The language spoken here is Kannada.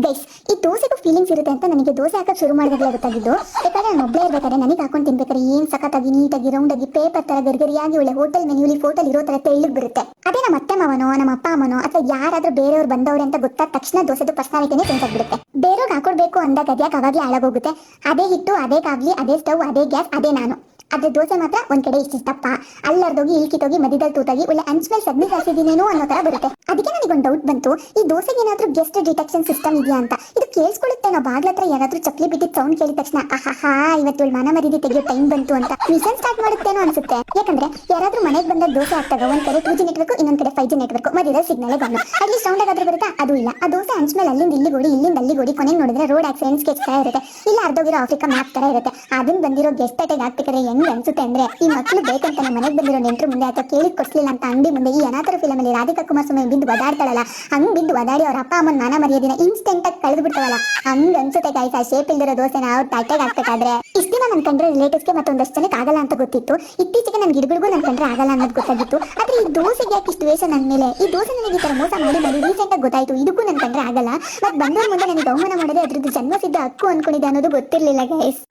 ಗೈಸ್, ಈ ದೋಸೆಗೂ ಫೀಲಿಂಗ್ಸ್ ಇರುತ್ತೆ ಅಂತ ನನಗೆ ದೋಸೆ ಹಾಕಕ್ಕೆ ಶುರು ಮಾಡಿದಾಗಲೇ ಗೊತ್ತಾಗಿದ್ದು. ಯಾಕಂದ್ರೆ ನಾನು ಒಬ್ಬಳೇ ಇರ್ಬೇಕಾದ್ರೆ ನನಗೆ ಹಾಕೊಂಡು ತಿನ್ಬೇಕಾದ್ರೆ ಏನ್ ಸಖತ್ತಾಗಿ ನೀಟಾಗಿ ರೌಂಡ್ ಆಗಿ ಪೇಪರ್ ತರ ಗರಿಗರಿಯಾಗಿ ಒಳ್ಳೆ ಹೋಟೆಲ್ ಮೆನ್ಯೂಲಿ ಫೋಟೋಲ್ ಇರೋ ತರ ತೆಳ್ಳಗ್ ಬರುತ್ತೆ. ಅದೇ ನಮ್ಮ ಅತ್ತೆ ಮಾವನೋ ನಮ್ಮ ಅಪ್ಪ ಅಮ್ಮನೋ ಅಥವಾ ಯಾರಾದ್ರೂ ಬೇರೆಯವ್ರು ಬಂದವ್ರೆ ಅಂತ ಗೊತ್ತಾದ ತಕ್ಷಣ ದೋಸೆದು ಪರ್ಸನಾಲಿಟಿನೇ ಚೇಂಜ್ ಆಗ್ಬಿಡುತ್ತೆ. ಬೇರೆಯವ್ರಿಗೆ ಹಾಕೊಡ್ಬೇಕು ಅಂದಾಗ ಅದ್ಯಾಕೆ ಅವಾಗಲೇ ಹಾಳಾಗೋಗುತ್ತೆ. ಅದೇ ಹಿಟ್ಟು, ಅದೇ ಕಾಗ್ಲಿ, ಅದೇ ಸ್ಟವ್, ಅದೇ ಗ್ಯಾಸ್, ಅದೇ ನಾನು. ಆದ್ರೆ ದೋಸೆ ಮಾತ್ರ ಒಂದ್ ಕಡೆ ಇಷ್ಟಪ್ಪ ಅಲ್ಲರ್ದೋಗಿ ಇಲ್ಕಿತೋಗಿ ಮಧ್ಯದಲ್ಲಿ ತೂತಾಗಿ ಒಳ್ಳೆ ಅಂಚ್ ಸಗ್ನಿ ಹಾಕಿದೀನೇನೋ ಅನ್ನೋ ತರ ಬರುತ್ತೆ. ಅದಕ್ಕೆ ನನಗೊಂದು ಡೌಟ್ ಬಂತು, ಈ ದೋಸೆಗೆ ಏನಾದ್ರೂ ಗೆಸ್ಟ್ ಡಿಟೆಕ್ಷನ್ ಸಿಸ್ಟಮ್ ಇದೆಯಾ ಅಂತ. ಇದು ಕೇಳಿಸ್ಕೊಳ್ಳುತ್ತೆ ನಾವು ಬಾಗ್ಲ ಹತ್ರ ಯಾರಾದ್ರೂ ಚಕ್ಲಿ ಬಿಟ್ಟಿದ್ ಸೌಂಡ್ ಕೇಳಿದ ತಕ್ಷಣ ಆಹಾ ಇವತ್ತು ಮನ ಮರಿದಿ ತೆಗಿಯೋ ಟೈಮ್ ಬಂತು ಅಂತ ಮಿಷನ್ ಸ್ಟಾರ್ಟ್ ಮಾಡುತ್ತೇನೋ ಅನ್ಸುತ್ತೆ. ಯಾಕಂದ್ರೆ ಯಾರಾದ್ರೂ ಮನೆಗೆ ಬಂದಾಗ ದೋಸೆ ಹಾಕ್ತಾಗ ಒಂದ್ ಕಡೆ 2G ನೆಟ್ವರ್ಕ್, ಇನ್ನೊಂದ್ ಕಡೆ 5G ನೆಟ್ವರ್ಕ್, ಮಧ್ಯದ ಸಿಗ್ನಲ್ ಗಮನ ಅಲ್ಲಿ ಸೌಂಡ್ ಆಗಾದ್ರೂ ಬರುತ್ತಾ? ಅದು ಇಲ್ಲ. ಆ ದೋಸೆ ಅಂಚ್ ಮೇಲೆ ಅಲ್ಲಿಂದ ಇಲ್ಲಿ ಗೋಡಿ, ಇಲ್ಲಿಂದ ಅಲ್ಲಿ ಗೋಡಿ, ಕೊನೆಗೆ ನೋಡಿದ್ರೆ ರೋಡ್ ಆಕ್ಸಿಡೆಂಟ್ ಸ್ಕೆಚ್ ತರ ಇರುತ್ತೆ, ಇಲ್ಲ ಅರ್ಧೋಗಿರೋ ಆಫ್ರಿಕಾ ಮ್ಯಾಪ್ ತರ ಇರುತ್ತೆ. ಅದನ್ನ ಬಂದಿರೋ ಗೆಸ್ಟ್ ಅಟೆಗೆ ಹಾಕ್ಬೇಕಾದ್ರೆ ಹೆಂಗ್ ಅನ್ಸುತ್ತೆ ಅಂದ್ರೆ, ಈ ಮಕ್ಕಳು ಬೇಕಂತ ನಮ್ಮ ಮನೆಗೆ ಬಂದಿರೋ ನೆಂಟ್ರು ಮುಂದೆ ಅಥವಾ ಕೇಳಿ ಕೊಡ್ಲಿಲ್ಲ ಅಂತ ಅಂಗಡಿ ಮುಂದೆ ಈ ಅನಾಥರ ಫಿಲಮ್ ಅಲ್ಲಿ ರಾಧಿಕಾ ಕುಮಾರಸ್ವಾಮಿ ಬಿದ್ದು ಒದಾಡ್ತಾಳಲ್ಲ, ಹಂಗ್ ಬಿದ್ದು ಒದಾಡಿ ಅವ್ರ ಅಪ್ಪ ಅಮ್ಮನ ಮಾನ ಮರ್ಯಾದಿನ ಇನ್ಸ್ಟೆಂಟ್ ಆಗಿ ಕಳೆದು ಬಿಡ್ತಾವಲ್ಲ, ಹಂಗ್ ಅನ್ಸುತ್ತೆ ಗೈಸ್. ಆ ಶೇಪ್ ಇಲ್ದಿರೋ ದೋಸೆನ ಅವ್ರು ತಟ್ಟೆಗೆ ಹಾಕ್ಬೇಕಾದ್ರೆ ಇಷ್ಟ ದಿನ ನನ್ ಕಂಡ್ರೆ ರಿಲೇಟಿವ್ಸ್ಗೆ ಮತ್ತೊಂದಷ್ಟು ಜನಕ್ಕೆ ಆಗಲ್ಲ ಅಂತ ಗೊತ್ತಿತ್ತು. ಇತ್ತೀಚೆಗೆ ನನ್ ಗಿಡಗಳಿಗೂ ನನ್ ಕಂಡ್ರೆ ಆಗಲ್ಲ ಅನ್ನೋದು ಗೊತ್ತಾಗಿತ್ತು. ಆದ್ರೆ ಈ ದೋಸೆಗೆ ಯಾಕೆ ಇಷ್ಟು ವೇಷ ನನ್ನ ಮೇಲೆ? ಈ ದೋಸೆ ನನಗೆ ಈ ತರ ಮೋಸ ಮಾಡಿ ರೀಸೆಂಟ್ ಆಗಿ ಗೊತ್ತಾಯ್ತು, ಇದಕ್ಕೂ ನನ್ ಕಂಡ್ರೆ ಆಗಲ್ಲ. ಮತ್ ಬಂದವ್ರ ಮುಂದೆ ನನಗೆ ಅವಮಾನ ಮಾಡೋದೇ ಅದ್ರದ್ದು ಜನ್ಮಸಿದ್ಧ ಹಕ್ಕು ಅನ್ಕೊಂಡಿದ್ದೆ ಅನ್ನೋದು ಗೊತ್ತಿರ್ಲಿಲ್ಲ ಗೈಸ್.